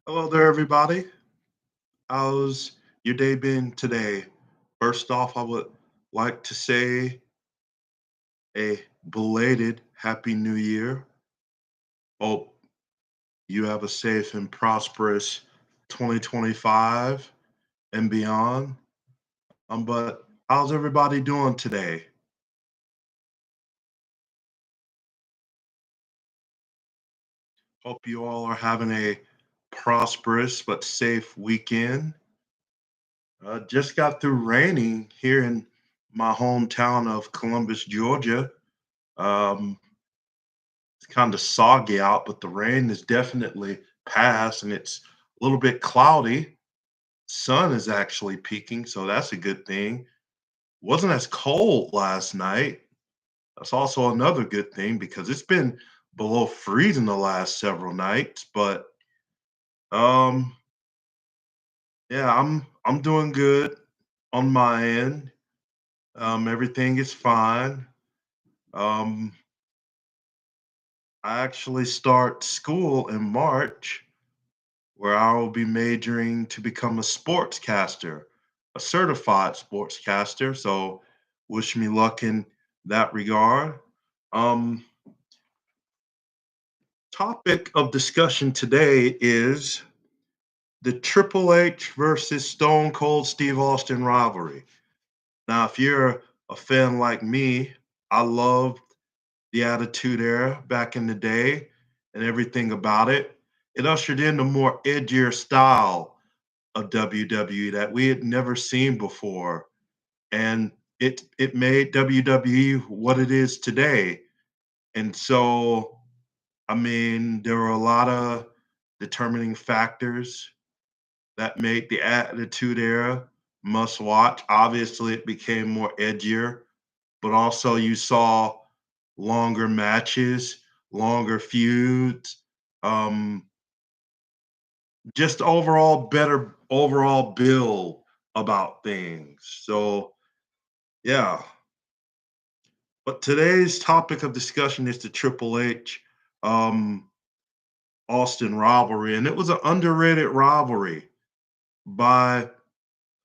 Hello there, everybody. How's your day been today? First off, I would like to say a belated Happy New Year. Hope you have a safe and prosperous 2025 and beyond. But how's everybody doing today? Hope you all are having a prosperous but safe weekend. Just got through raining here in my hometown of Columbus, Georgia. Um, It's kind of soggy out, but the rain is definitely past and it's a little bit cloudy. Sun is actually peaking, so that's a good thing. Wasn't as cold last night. That's also another good thing because it's been below freezing the last several nights. But um, yeah, I'm doing good on my end. Everything is fine. Um, I actually start school in March where I will be majoring to become a sportscaster, a certified sportscaster. So, wish me luck in that regard. Um, Topic of discussion today is the Triple H versus Stone Cold Steve Austin rivalry. Now, if you're a fan like me, I loved the Attitude Era back in the day and everything about it. It ushered in a more edgier style of WWE that we had never seen before, and it made WWE what it is today. And so, I mean, there were a lot of determining factors that made the Attitude Era must watch. Obviously, it became more edgier, but also you saw longer matches, longer feuds, um, just overall better overall build about things. So yeah, but today's topic of discussion is the Triple H um, Austin rivalry, and it was an underrated rivalry by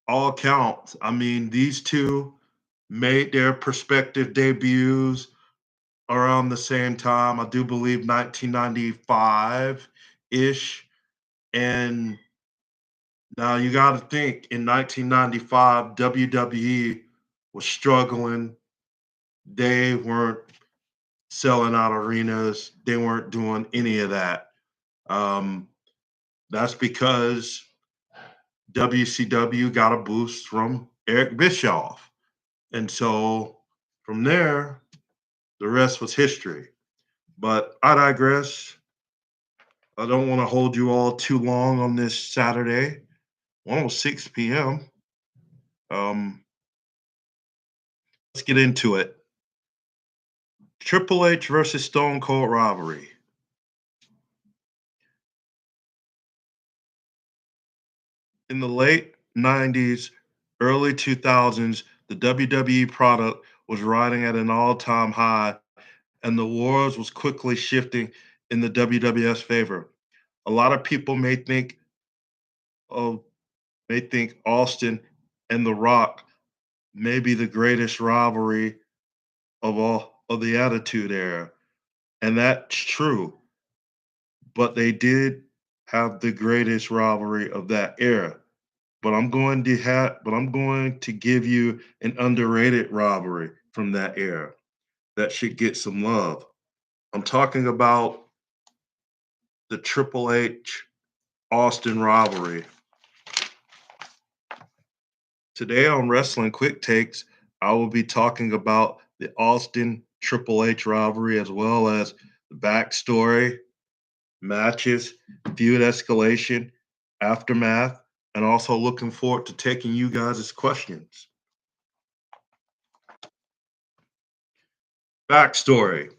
all counts. I mean, these two made their prospective debuts around the same time. I do believe 1995 ish, and now you got to think in 1995 WWE was struggling. They weren't selling out arenas. They weren't doing any of that. Um, that's because WCW got a boost from Eric Bischoff. And so from there, the rest was history. But I digress. I don't want to hold you all too long on this Saturday, 106 p.m. Um, let's get into it. Triple H versus Stone Cold rivalry. In the late 90s, early 2000s, the WWE product was riding at an all-time high, and the wars was quickly shifting in the WWF's favor. A lot of people of may think Austin and The Rock may be the greatest rivalry of all of the Attitude Era, and that's true. But they did have the greatest rivalry of that era. But I'm going to give you an underrated rivalry from that era that should get some love. I'm talking about the Triple H Austin rivalry. Today on Wrestling Quick Takes, I will be talking about the Austin Triple H rivalry as well as the backstory, matches, feud escalation, aftermath, and also looking forward to taking you guys' questions. Backstory.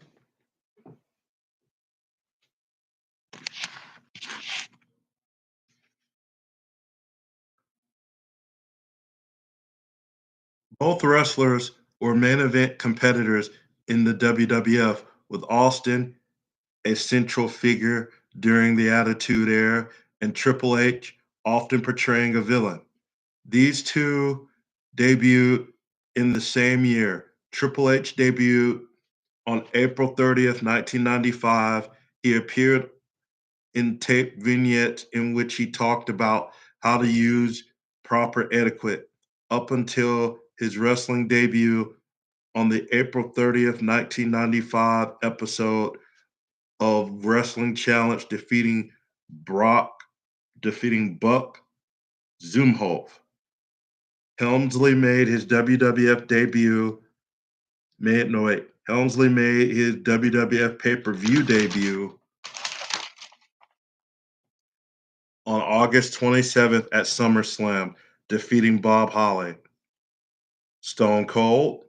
Both wrestlers were main event competitors in the WWF, with Austin a central figure during the Attitude Era and Triple H, often portraying a villain. These two debuted in the same year. Triple H debuted on April 30th, 1995. He appeared in tape vignettes in which he talked about how to use proper etiquette up until his wrestling debut on the April 30th, 1995 episode of Wrestling Challenge, defeating Buck Zumhofe. Helmsley made his WWF debut. Made no wait. Helmsley made his WWF pay-per-view debut on August 27th at SummerSlam, defeating Bob Holly. Stone Cold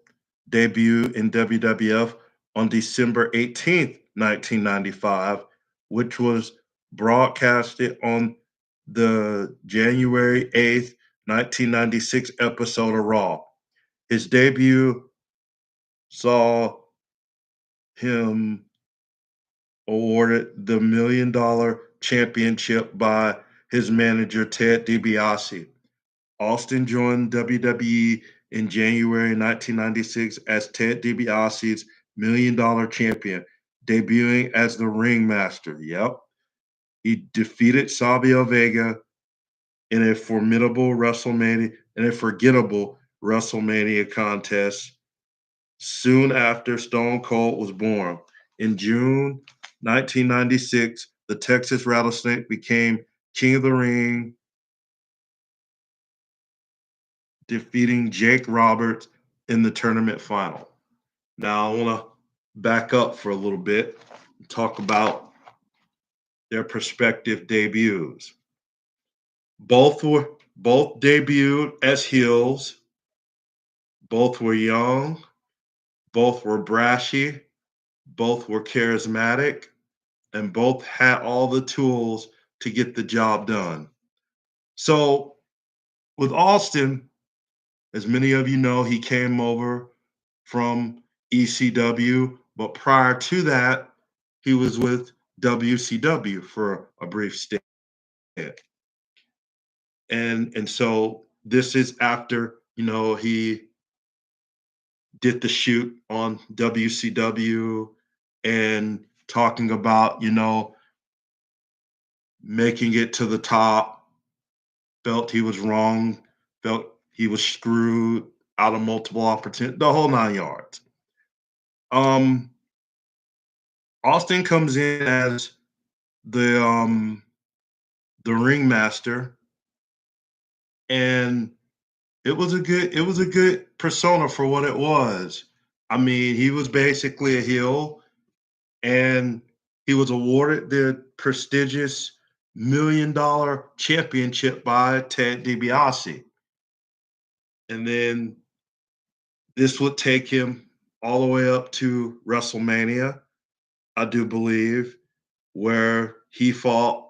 debuted in WWF on December 18th, 1995, which was broadcasted on the January 8th, 1996 episode of Raw. His debut saw him awarded the $1 million championship by his manager, Ted DiBiase. Austin joined WWE in January 1996 as Ted DiBiase's $1 million champion, debuting as the ringmaster. Yep. He defeated Savio Vega in a forgettable WrestleMania contest soon after Stone Cold was born. In June 1996, the Texas Rattlesnake became King of the Ring, defeating Jake Roberts in the tournament final. Now, I want to back up for a little bit and talk about their prospective debuts. Both debuted as heels. Both were young. Both were brashy. Both were charismatic, and both had all the tools to get the job done. So, with Austin, as many of you know, he came over from ECW, but prior to that, he was with WCW for a brief stint. And so this is after, he did the shoot on WCW and talking about, making it to the top, felt he was wrong, felt he was screwed out of multiple opportunities, the whole 9 yards. Um, Austin comes in as the ringmaster, and it was a good persona for what it was. I mean, he was basically a heel, and he was awarded the prestigious $1 million championship by Ted DiBiase. And then this would take him all the way up to WrestleMania, I do believe, where he fought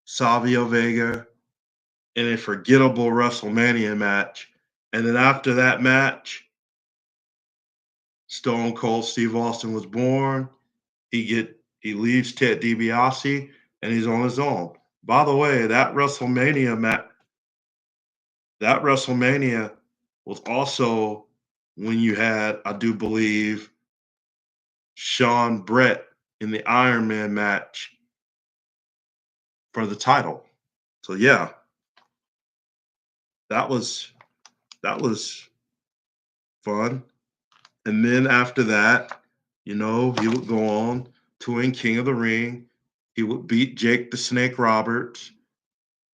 Savio Vega in a forgettable WrestleMania match. And then after that match, Stone Cold Steve Austin was born. He leaves Ted DiBiase and he's on his own. By the way, that WrestleMania was also when you had, I do believe, Sean Brett in the Iron Man match for the title. So yeah, that was that was fun. And then after that, he would go on to win King of the Ring. He would beat Jake the Snake Roberts.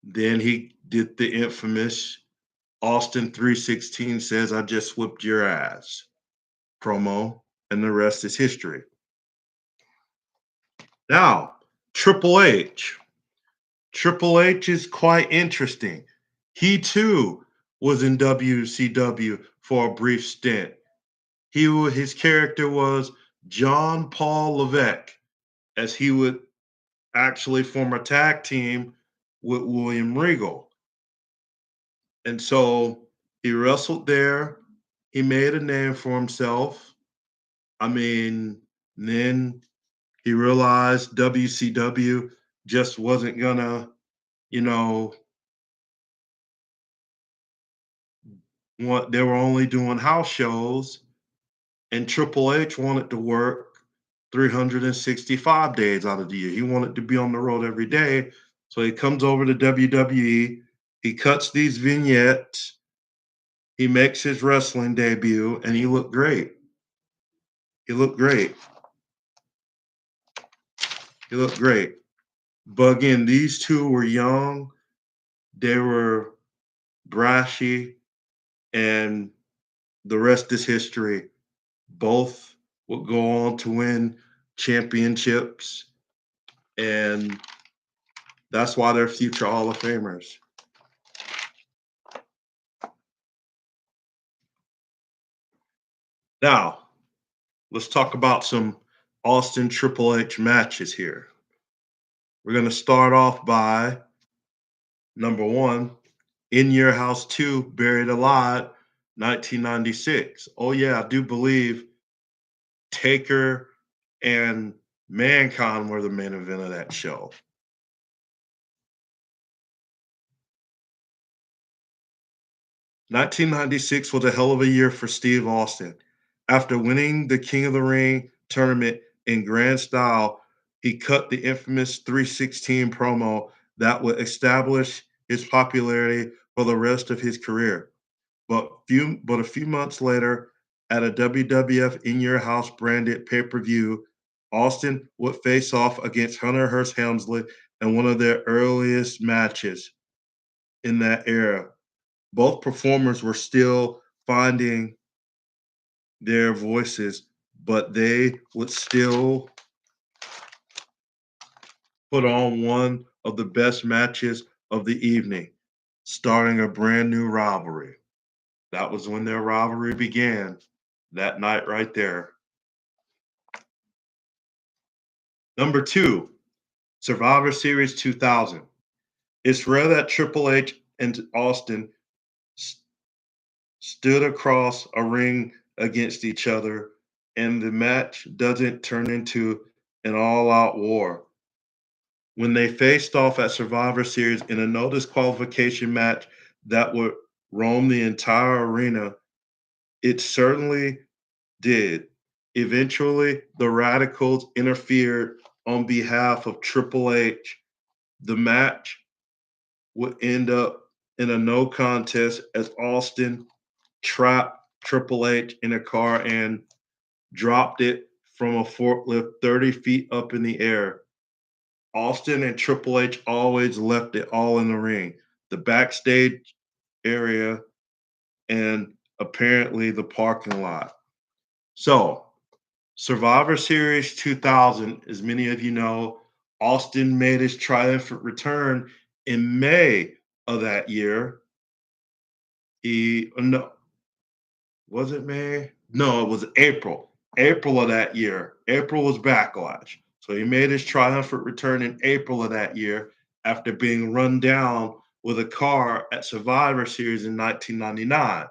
Then he did the infamous Austin 316 says, I just whipped your ass promo, and the rest is history. Now, Triple H. Triple H is quite interesting. He too was in WCW for a brief stint. His character was John Paul Levesque, as he would actually form a tag team with William Regal. And so he wrestled there. He made a name for himself. I mean, then he realized WCW just wasn't gonna you know, what they were only doing house shows, and Triple H wanted to work 365 days out of the year. He wanted to be on the road every day. So he comes over to WWE. He cuts these vignettes. He makes his wrestling debut, and he looked great. He looked great. He looked great. But again, these two were young. They were brashy, and the rest is history. Both will go on to win championships, and that's why they're future Hall of Famers. Now, let's talk about some Austin Triple H matches here. We're going to start off by number one, In Your House 2, Buried Alive, 1996. Oh, yeah, I do believe Taker and Mankind were the main event of that show. 1996 was a hell of a year for Steve Austin. After winning the King of the Ring tournament in grand style, he cut the infamous 316 promo that would establish his popularity for the rest of his career. But a few months later, at a WWF In Your House branded pay-per-view, Austin would face off against Hunter Hearst Helmsley in one of their earliest matches in that era. Both performers were still finding their voices, but they would still put on one of the best matches of the evening, starting a brand new rivalry. That was when their rivalry began, that night right there. Number two, Survivor Series 2000. It's rare that Triple H and Austin stood across a ring against each other, and the match doesn't turn into an all out war. When they faced off at Survivor Series in a no disqualification match that would roam the entire arena, it certainly did. Eventually, the Radicals interfered on behalf of Triple H. The match would end up in a no contest as Austin trapped Triple H in a car and dropped it from a forklift 30 feet up in the air. Austin and Triple H always left it all in the ring, the backstage area, and apparently the parking lot. So, Survivor Series 2000, as many of you know, Austin made his triumphant return in May of that year. No, was it May? No, it was April. April of that year. April was Backlash. So he made his triumphant return in April of that year after being run down with a car at Survivor Series in 1999.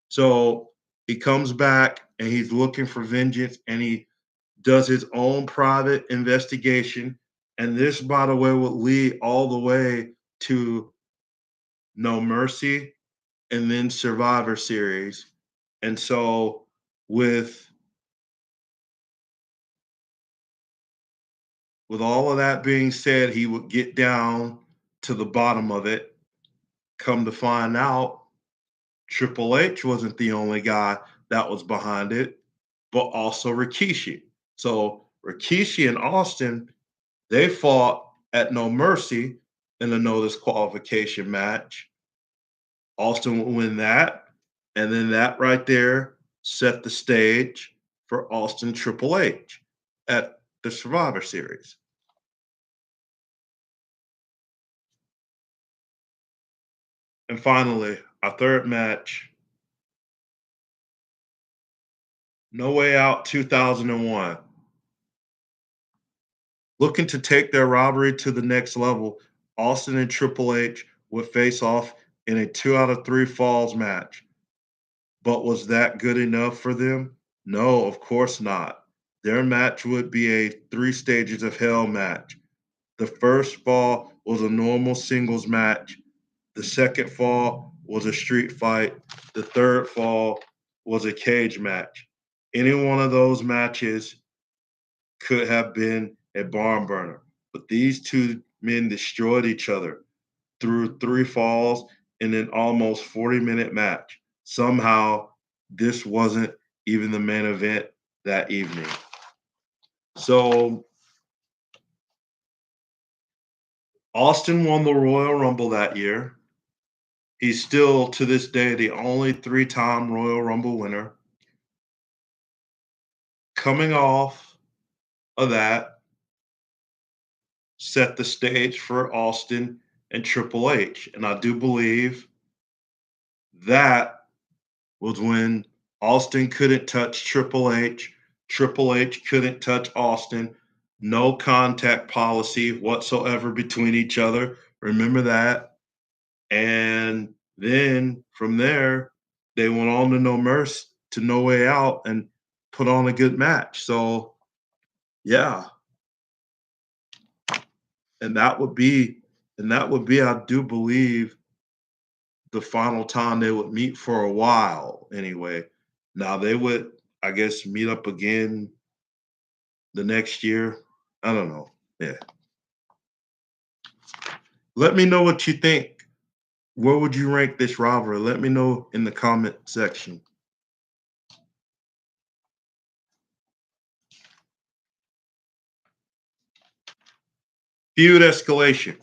So he comes back and he's looking for vengeance, and he does his own private investigation. And this, by the way, will lead all the way to No Mercy and then Survivor Series. And so with with all of that being said, he would get down to the bottom of it. Come to find out, Triple H wasn't the only guy that was behind it, but also Rikishi. So Rikishi and Austin, they fought at No Mercy in a no disqualification match. Austin would win that, and then that right there set the stage for Austin Triple H at the Survivor Series. And finally, our third match, No Way Out 2001. Looking to take their rivalry to the next level, Austin and Triple H would face off in a 2 out of 3 falls match. But was that good enough for them? No, of course not. Their match would be a 3 stages of hell match. The first fall was a normal singles match. The second fall was a street fight. The third fall was a cage match. Any one of those matches could have been a barn burner, but these two men destroyed each other through three falls in an almost 40-minute match. Somehow, this wasn't even the main event that evening. So, Austin won the Royal Rumble that year. He's still, to this day, the only three-time Royal Rumble winner. Coming off of that, set the stage for Austin and Triple H. And I do believe that was when Austin couldn't touch Triple H. Triple H couldn't touch Austin. No contact policy whatsoever between each other. Remember that. And then from there, they went on to No Mercy to No Way Out and put on a good match. So yeah, and that would be, I do believe, the final time they would meet for a while anyway. Now they would, I guess, meet up again the next year. I don't know. Yeah. Let me know what you think. Where would you rank this rivalry? Let me know in the comment section. Feud escalation.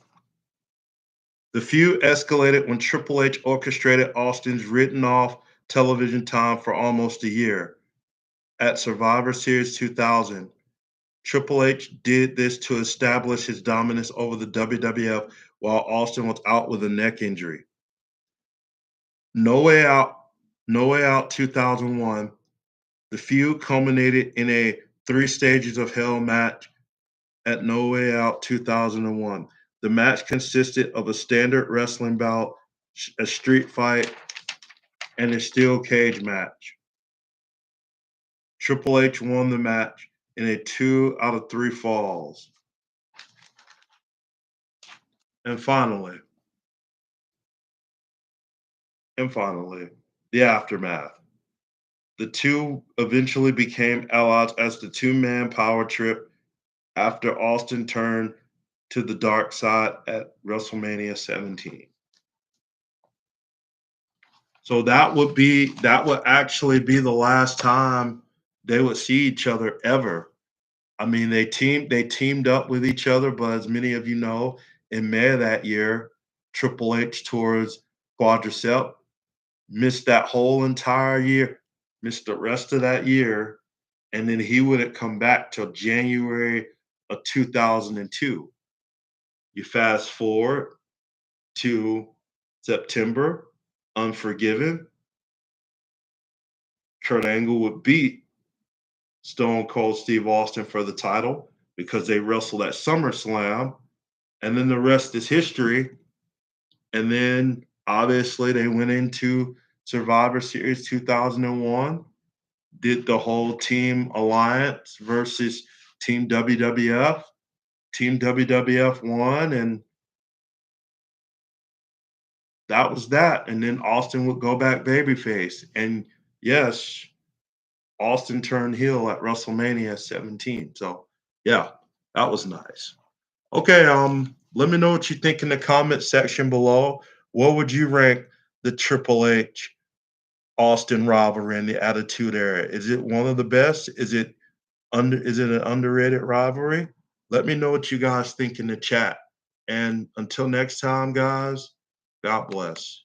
The feud escalated when Triple H orchestrated Austin's written off television time for almost a year. At Survivor Series 2000, Triple H did this to establish his dominance over the WWF while Austin was out with a neck injury. No Way Out, No Way Out 2001, the feud culminated in a three stages of hell match at No Way Out 2001. The match consisted of a standard wrestling bout, a street fight, and a steel cage match. Triple H won the match in a 2 out of 3 falls. And finally, the aftermath. The two eventually became allies as the two-man power trip after Austin turned to the dark side at WrestleMania 17. So that would actually be the last time they would see each other ever. I mean, they teamed up with each other, but as many of you know, in May of that year, Triple H towards quadricep, missed that whole entire year, missed the rest of that year, and then he wouldn't come back till January of 2002. You fast forward to September, Unforgiven, Kurt Angle would beat Stone Cold Steve Austin for the title because they wrestled at SummerSlam, and then the rest is history. And then obviously they went into Survivor Series 2001, did the whole Team Alliance versus Team WWF. Team WWF won, and that was that. And then Austin would go back babyface. And yes, Austin turned heel at WrestleMania 17. So yeah, that was nice. Okay, let me know what you think in the comment section below. What would you rank the Triple H Austin rivalry in the Attitude Era? Is it one of the best? Is it an underrated rivalry? Let me know what you guys think in the chat. And until next time, guys, God bless.